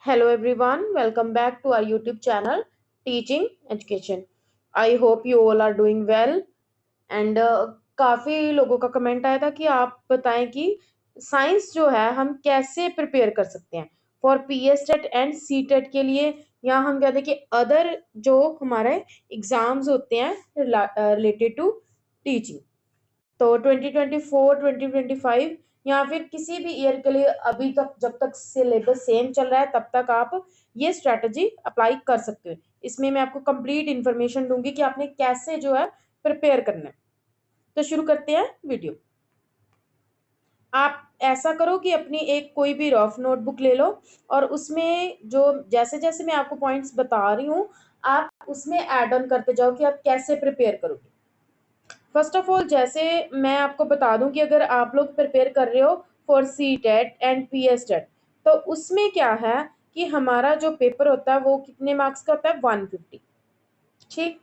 Hello everyone, welcome back to our YouTube channel Teaching Education. I hope you all are doing well and काफी लोगों का comment आया था कि आप बताएं कि साइंस जो है हम कैसे प्रिपेयर कर सकते हैं for P S TET and C TET के लिए, या हम कहते हैं कि अदर जो हमारे एग्जाम्स होते हैं रिलेटेड टू टीचिंग। तो 2024 2025 या फिर किसी भी ईयर के लिए अभी तक जब तक सिलेबस सेम चल रहा है तब तक आप ये स्ट्रेटजी अप्लाई कर सकते हो। इसमें मैं आपको कंप्लीट इन्फॉर्मेशन दूंगी कि आपने कैसे जो है प्रिपेयर करना है। तो शुरू करते हैं वीडियो। आप ऐसा करो कि अपनी एक कोई भी रफ नोटबुक ले लो और उसमें जो जैसे जैसे मैं आपको पॉइंट्स बता रही हूँ आप उसमें ऐड ऑन करते जाओ कि आप कैसे प्रिपेयर करोगे। फर्स्ट ऑफ ऑल, जैसे मैं आपको बता दूं कि अगर आप लोग प्रिपेयर कर रहे हो for C TET and P S TET, तो उसमें क्या है कि हमारा जो पेपर होता है वो कितने मार्क्स का होता है, 150। ठीक,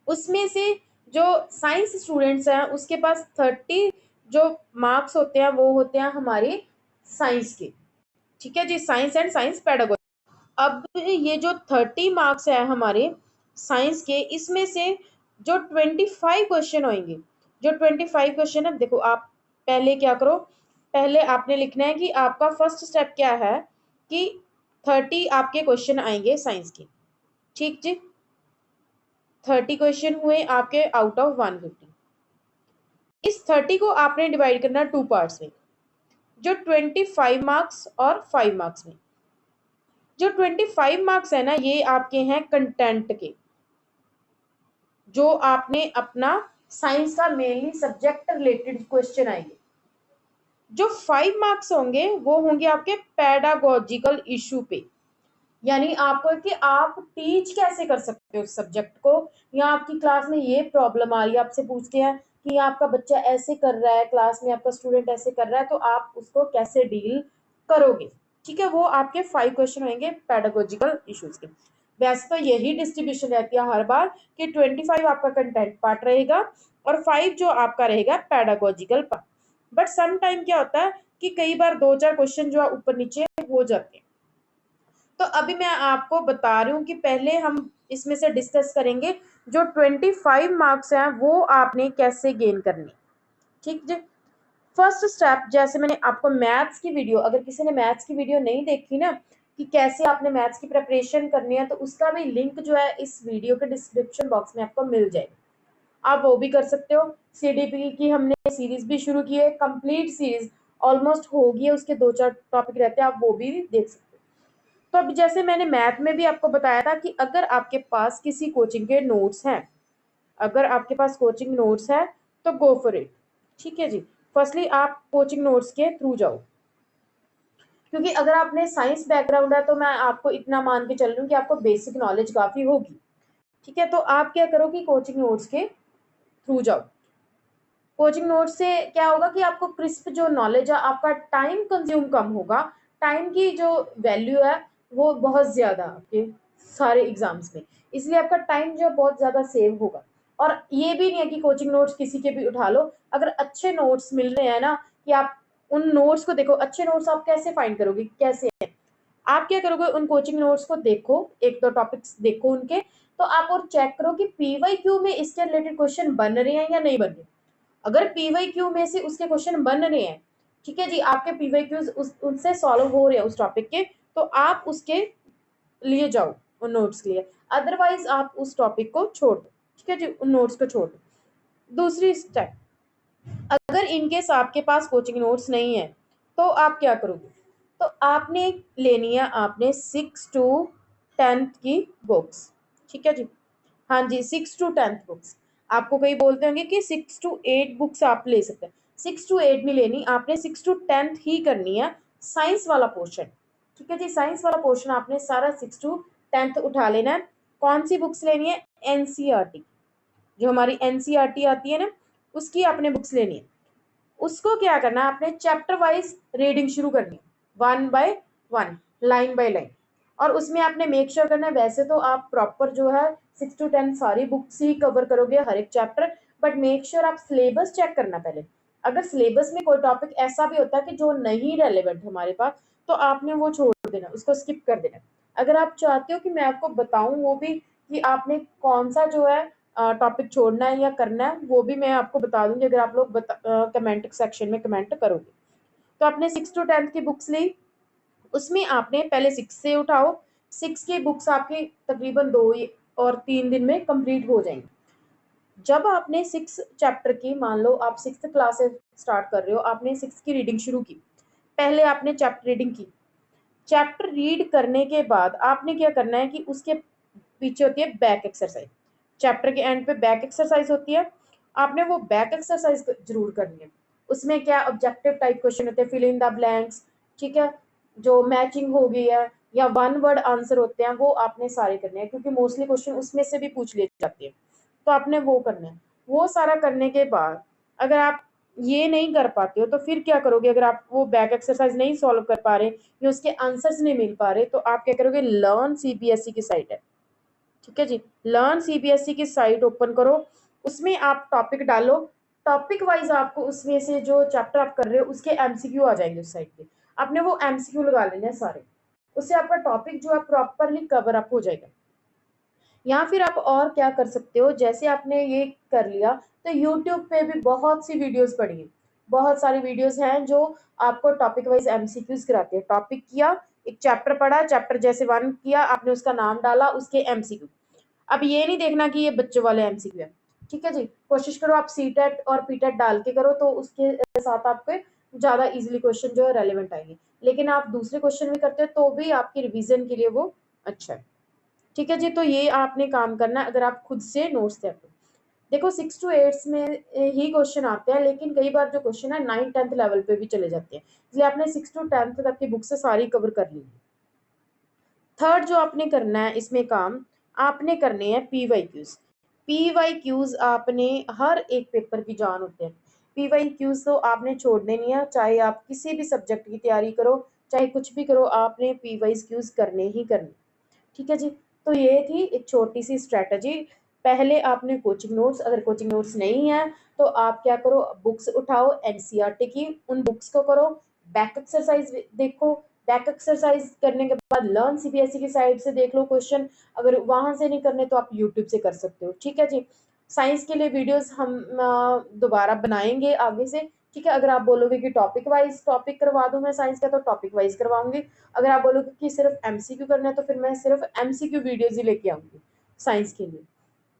उसमें से जो साइंस स्टूडेंट्स हैं उसके पास 30 जो मार्क्स होते हैं वो होते हैं हमारे साइंस के। ठीक है जी, साइंस एंड साइंस पेडागोजी। अब ये जो 30 मार्क्स है हमारे साइंस के, इसमें से जो 25 क्वेश्चन होंगे, जो 25 क्वेश्चन है, देखो आप पहले क्या करो, पहले आपने लिखना है कि आपका फर्स्ट स्टेप क्या है कि 30 आपके क्वेश्चन आएंगे साइंस के। ठीक जी, 30 क्वेश्चन हुए आपके आउट ऑफ 150। इस 30 को आपने डिवाइड करना टू पार्ट्स में, जो 25 मार्क्स और 5 मार्क्स में। जो 25 मार्क्स है ना, ये आपके हैं कंटेंट के, जो आपने अपना साइंस का मेनली सब्जेक्ट रिलेटेड क्वेश्चन आएंगे। जो 5 मार्क्स होंगे वो होंगे आपके पेडागोजिकल इशू पे, यानी आपको कि आप टीच कैसे कर सकते हो उस सब्जेक्ट को, या आपकी क्लास में ये प्रॉब्लम आ रही है, आपसे पूछते हैं कि आपका बच्चा ऐसे कर रहा है, क्लास में आपका स्टूडेंट ऐसे कर रहा है, तो आप उसको कैसे डील करोगे। ठीक है, वो आपके 5 क्वेश्चन होंगे पेडागोजिकल इश्यूज के। वैसे तो यही डिस्ट्रीब्यूशन रहती है हर बार कि 25 आपका कंटेंट पार्ट रहेगा और 5 जो आपका रहेगा pedagogical part. But some time क्या होता है कि कई बार 2-4 क्वेश्चन जो है ऊपर नीचे हो जाते हैं। तो अभी मैं आपको बता रही हूँ कि पहले हम इसमें से डिस्कस करेंगे जो 25 मार्क्स हैं वो आपने कैसे गेन करने। ठीक जी, फर्स्ट स्टेप, जैसे मैंने आपको मैथ्स की वीडियो, अगर किसी ने मैथ्स की वीडियो नहीं देखी ना कि कैसे आपने मैथ्स की प्रिपरेशन करनी है, तो उसका भी लिंक जो है इस वीडियो के डिस्क्रिप्शन बॉक्स में आपको मिल जाएगा, आप वो भी कर सकते हो। सीडीपी की हमने सीरीज भी शुरू की है, कंप्लीट सीरीज ऑलमोस्ट हो गई है, उसके 2-4 टॉपिक रहते हैं, आप वो भी देख सकते हो। तो अब जैसे मैंने मैथ में भी आपको बताया था कि अगर आपके पास किसी कोचिंग के नोट्स हैं, अगर आपके पास कोचिंग नोट्स है तो गो फॉर इट। ठीक है जी, फर्स्टली आप कोचिंग नोट्स के थ्रू जाओ, क्योंकि अगर आपने साइंस बैकग्राउंड है तो मैं आपको इतना मान के चल रही हूँ कि आपको बेसिक नॉलेज काफी होगी। ठीक है, तो आप क्या करो कि कोचिंग नोट्स के थ्रू जाओ। कोचिंग नोट से क्या होगा कि आपको क्रिस्प जो नॉलेज है, आपका टाइम कंज्यूम कम होगा, टाइम की जो वैल्यू है वो बहुत ज्यादा आपके सारे एग्जाम्स में, इसलिए आपका टाइम जो बहुत ज्यादा सेव होगा। और ये भी नहीं है कि कोचिंग नोट्स किसी के भी उठा लो, अगर अच्छे नोट्स मिल रहे हैं ना, कि आप उन नोट्स को देखो, अच्छे नोट्स आप कैसे फाइंड करोगे, कैसे है, आप क्या करोगे, उन कोचिंग नोट्स को देखो, एक दो टॉपिक्स देखो उनके, तो आप और चेक करो कि पीवाई क्यू में इसके रिलेटेड क्वेश्चन बन रहे हैं या नहीं बन रहे। अगर पीवाई क्यू में से उसके क्वेश्चन बन रहे हैं, ठीक है जी, आपके पीवाई क्यूज उनसे सॉल्व हो रहे हैं उस टॉपिक के, तो आप उसके लिए जाओ उन नोट्स के लिए, अदरवाइज आप उस टॉपिक को छोड़ दो। ठीक है जी, उन नोट्स को छोड़ दो। दूसरी स्टेप, अगर इनकेस आपके पास कोचिंग नोट्स नहीं है तो आप क्या करोगे, तो आपने लेनी है आपने 6 to 10th की बुक्स। ठीक है जी, हाँ जी, 6 to 10th बुक्स। आपको कई बोलते होंगे कि 6 to 8 बुक्स आप ले सकते हैं, 6 to 8 नहीं लेनी, आपने 6 to 10th ही करनी है, साइंस वाला पोर्शन। ठीक है जी, साइंस वाला पोर्शन आपने सारा 6 to 10th उठा लेना है। कौन सी बुक्स लेनी है, एनसीईआरटी, जो हमारी एनसीईआरटी आती है ना, उसकी आपने बुक्स लेनी है। उसको क्या करना है, आपने चैप्टर वाइज रीडिंग शुरू करनी है, 1 by 1, लाइन बाय लाइन, और उसमें आपने मेक श्योर करना है, वैसे तो आप प्रॉपर जो है 6 to 10 सारी बुक्स ही कवर करोगे हर एक चैप्टर, बट मेक श्योर आप सिलेबस चेक करना पहले। अगर सिलेबस में कोई टॉपिक ऐसा भी होता है कि जो नहीं रेलेवेंट हमारे पास, तो आपने वो छोड़ देना, उसको स्किप कर देना। अगर आप चाहते हो कि मैं आपको बताऊं वो भी कि आपने कौन सा जो है टॉपिक छोड़ना है या करना है, वो भी मैं आपको बता दूंगी अगर आप लोग कमेंट सेक्शन में कमेंट करोगे। तो आपने 6 to 10 की बुक्स ली, उसमें आपने पहले 6 से उठाओ। 6 की बुक्स आपकी तकरीबन 2 और 3 दिन में कंप्लीट हो जाएंगी। जब आपने 6 चैप्टर की, मान लो आप 6th क्लास से स्टार्ट कर रहे हो, आपने 6 की रीडिंग शुरू की, पहले आपने चैप्टर रीडिंग की। चैप्टर रीड करने के बाद आपने क्या करना है कि उसके पीछे होती है बैक एक्सरसाइज। चैप्टर के एंड पे बैक एक्सरसाइज होती है, आपने वो बैक एक्सरसाइज जरूर करनी है। उसमें क्या ऑब्जेक्टिव टाइप क्वेश्चन होते हैं, फिल इन द ब्लैंक्स, ठीक है, जो मैचिंग हो गई है या वन वर्ड आंसर होते हैं, वो आपने सारे करने हैं क्योंकि मोस्टली क्वेश्चन उसमें से भी पूछ लिए जाते हैं। तो आपने वो करना है। वो सारा करने के बाद अगर आप ये नहीं कर पाते हो तो फिर क्या करोगे, अगर आप वो बैक एक्सरसाइज नहीं सॉल्व कर पा रहे या उसके आंसर्स नहीं मिल पा रहे, तो आप क्या करोगे, लर्न सीबीएसई की साइट है, ठीक है जी, लर्न सीबीएसई की साइट ओपन करो, उसमें आप टॉपिक डालो, टॉपिक वाइज आपको उसमें से जो चैप्टर आप कर रहे हो उसके एमसीक्यू आ जाएंगे उस साइट पे, आपने वो एमसीक्यू लगा लेने हैं सारे, उससे आपका टॉपिक जो है प्रॉपरली कवर अप हो जाएगा। या फिर आप और क्या कर सकते हो, जैसे आपने ये कर लिया तो यूट्यूब पे भी बहुत सी वीडियोस पड़ी हैं, बहुत सारी वीडियोस हैं जो आपको टॉपिक वाइज एमसीक्यूज कराते हैं। टॉपिक किया, एक चैप्टर पढ़ा, चैप्टर जैसे 1 किया, आपने उसका नाम डाला, उसके एमसीक्यू। अब ये नहीं देखना कि ये बच्चों वाले एमसीक्यू है, ठीक है जी, कोशिश करो आप सीटेट और पीटेट डाल के करो, तो उसके साथ आपके ज्यादा इजीली क्वेश्चन जो है रेलिवेंट आएंगे। लेकिन आप दूसरे क्वेश्चन भी करते हो तो भी आपकी रिवीजन के लिए वो अच्छा है, ठीक है जी। तो ये आपने काम करना है अगर आप खुद से नोट्स तैयार करो। देखो 6 to 8 में ही क्वेश्चन आते हैं, लेकिन कई बार जो क्वेश्चन है 9th-10th लेवल पे भी चले जाते हैं, इसलिए आपने 6 to 10th तक की बुक से सारी कवर कर ली। थर्ड जो आपने करना है इसमें काम, आपने करने हैं पीवाईक्यूज। पीवाईक्यूज आपने हर एक पेपर की जान होते हैं, पीवाईक्यूज तो आपने छोड़ने नहीं है, चाहे आप किसी भी सब्जेक्ट की तैयारी करो, चाहे कुछ भी करो, आपने पीवाईक्यूज करने ही करने, ठीक है जी। तो ये थी एक छोटी सी स्ट्रेटजी। पहले आपने कोचिंग नोट्स, अगर कोचिंग नोट्स नहीं है तो आप क्या करो, बुक्स उठाओ एनसीईआरटी की, उन बुक्स को करो, बैक एक्सरसाइज देखो, बैक एक्सरसाइज करने के बाद लर्न सीबीएसई की साइड से देख लो क्वेश्चन, अगर वहां से नहीं करने तो आप यूट्यूब से कर सकते हो, ठीक है जी। साइंस के लिए वीडियोस हम दोबारा बनाएंगे आगे से, ठीक है। अगर आप बोलोगे कि टॉपिक वाइज टॉपिक करवा दूं मैं साइंस का, तो टॉपिक वाइज करवाऊंगी। अगर आप बोलोगे कि सिर्फ एमसीक्यू करना है तो फिर मैं सिर्फ एमसीक्यू वीडियोज ही लेके आऊंगी साइंस के लिए।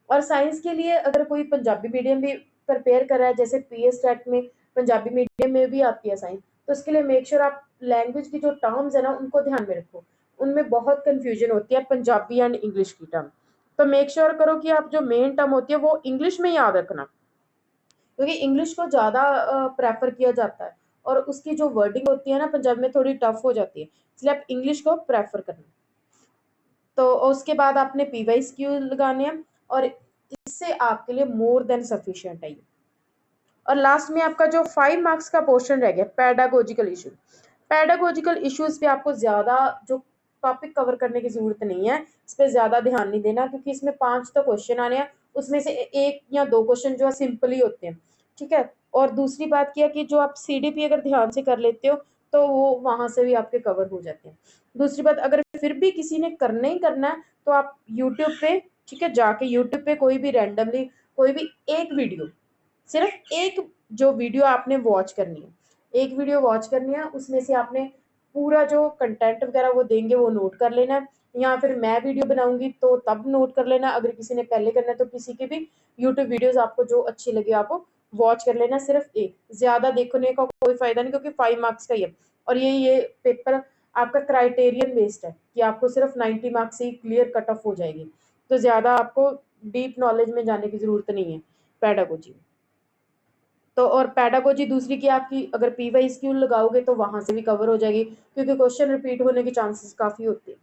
और साइंस के लिए अगर कोई पंजाबी मीडियम भी प्रिपेयर कर रहा है, जैसे पीएस टेट में पंजाबी मीडियम में भी आती है साइंस, तो उसके लिए मेक श्योर आप लैंग्वेज की जो टर्म्स है ना उनको ध्यान में रखो, उनमें बहुत कंफ्यूजन होती है पंजाबी एंड इंग्लिश की टर्म, तो मेक श्योर करो कि आप जो मेन टर्म होती है वो इंग्लिश में याद रखना, क्योंकि इंग्लिश को ज्यादा प्रेफर किया जाता है और उसकी जो वर्डिंग होती है ना पंजाबी में थोड़ी टफ हो जाती है, इसलिए आप इंग्लिश को प्रेफर करना। तो उसके बाद आपने पीवाईस क्यू लगाने हैं और इससे आपके लिए मोर देन सफिशिएंट है ये। और लास्ट में आपका जो 5 मार्क्स का पोर्शन रह गया पैडागोजिकल इशू, पैडागोजिकल इश्यूज पे आपको ज्यादा जो टॉपिक कवर करने की जरूरत नहीं है, इस पे ज्यादा ध्यान नहीं देना क्योंकि इसमें 5 तो क्वेश्चन आने हैं, उसमें से 1 या 2 क्वेश्चन जो है सिंपल ही होते हैं, ठीक है। और दूसरी बात क्या कि जो आप सीडीपी अगर ध्यान से कर लेते हो तो वो वहां से भी आपके कवर हो जाते हैं। दूसरी बात, अगर फिर भी किसी ने करना ही करना है तो आप यूट्यूब पे, ठीक है, जाके यूट्यूब पे कोई भी रैंडमली कोई भी एक वीडियो, सिर्फ एक जो वीडियो आपने वॉच करनी है, एक वीडियो वॉच करनी है, उसमें से आपने पूरा जो कंटेंट वगैरह वो देंगे वो नोट कर लेना है, या फिर मैं वीडियो बनाऊंगी तो तब नोट कर लेना, अगर किसी ने पहले करना है तो किसी के भी यूट्यूब वीडियोस आपको जो अच्छी लगे आप वॉच कर लेना, सिर्फ एक, ज्यादा देखने का कोई फायदा नहीं क्योंकि 5 मार्क्स का ही है। और ये पेपर आपका क्राइटेरियन बेस्ड है कि आपको सिर्फ 90 मार्क्स से क्लियर कट ऑफ हो जाएगी, तो ज्यादा आपको डीप नॉलेज में जाने की जरूरत नहीं है पैडागोजी। तो और पैडागोजी दूसरी की आपकी अगर पीवाई क्यू लगाओगे तो वहां से भी कवर हो जाएगी क्योंकि क्वेश्चन रिपीट होने के चांसेस काफी होते हैं,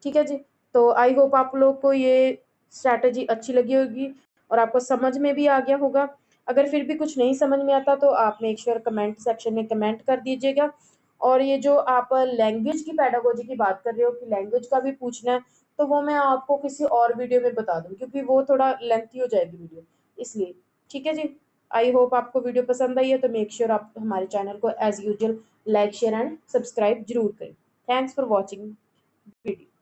ठीक है जी। तो आई होप आप लोग को ये स्ट्रैटेजी अच्छी लगी होगी और आपको समझ में भी आ गया होगा। अगर फिर भी कुछ नहीं समझ में आता तो आप मेक श्योर कमेंट सेक्शन में कमेंट कर दीजिएगा। और ये जो आप लैंग्वेज की पैडागोजी की बात कर रहे हो कि लैंग्वेज का भी पूछना है, तो वो मैं आपको किसी और वीडियो में बता दूं क्योंकि वो थोड़ा लेंथी हो जाएगी वीडियो, इसलिए, ठीक है जी। आई होप आपको वीडियो पसंद आई है, तो मेक श्योर आप हमारे चैनल को as usual like share and subscribe जरूर करें। Thanks for watching video.